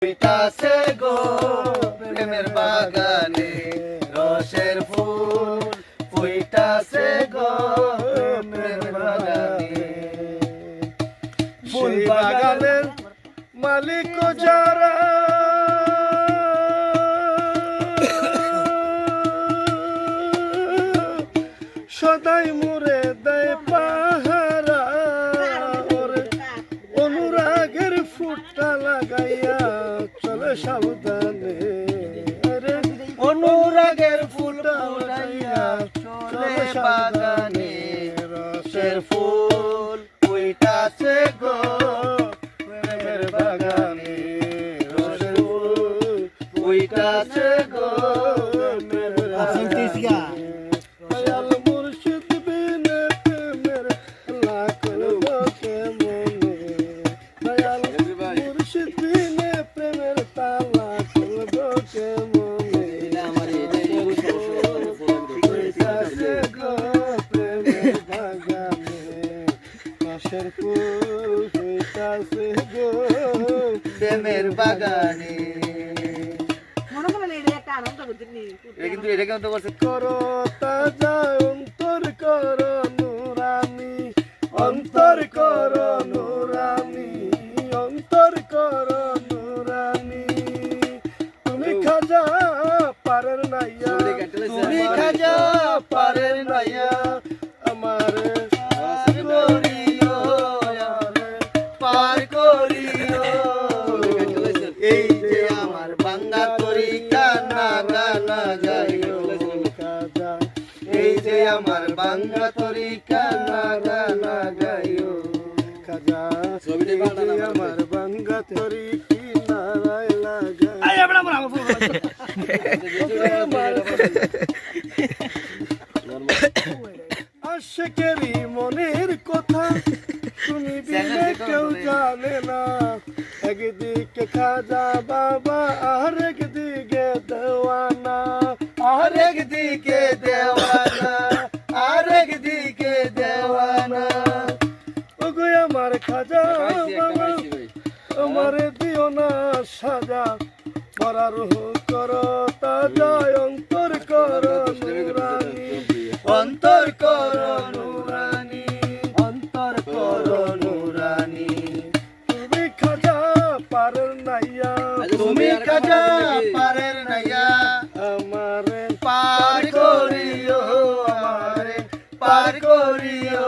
ফুইতাছে গো প্রেমের বাগানে রসের ফুল ফুইতাছে গো প্রেমের বাগানে। ফুল বাগানের মালিক যারা সদাই মুরে দেয় পাহারা অনুরাগের ফুটটা লাগাইয়া চলে সাবধানে অনুরাগের ফুল ফুটাইয়া চলে বাগানে রসের ফুল ফুইতাছে গো প্রেমের বাগানে রসের ফুল ফুইতাছে গো প্রেমের বাগানে। দয়াল মুর্শিদ বিনে প্রেমের লাখল লোকে মনে দয়াল মুর্শিদ বিনে প্রেমের তালা খুলবো কে মনে ফুইতাছে গো প্রেমের বাগানে রসের ফুল ফুইতাছে গো প্রেমের বাগানে। কিন্তু এটা কেমন তো করছে করো তাজা অন্তর করো নুরানি অন্তর করো নুরানি অন্তর করো নুরানি তুমি খাজা পারের নাইয়া তুমি খাজা পারের নাইয়া আমার করিও পার করিও এই যে আমার বাংলা তরিকা না গানা গাইও খাজা এই যে আমার বাংলা তরিকা না গানা গাইও খাজা ছবিটা বানানো আমার বাঙ্গা তরি কি নারায় লাগা আশেকেরই মনের কথা তুমি বিনে কেউ জানে না একদিকে খাজা বাবা আর একদিকে দেওয়ানা আরেক দিকে দেওয়ানা আরেক দিকে দেওয়ানা ওগো আমার খাজা বাবা আমার দিও না সাজা মরার করো তাজা অন্তর করো নুরানি অন্তর করো নুরানি অন্তর করো নুরানি তুমি খাজা পারের নাইয়া তুমি খাজা পারের নাইয়া আমারে পার করিও আমারে পার করিও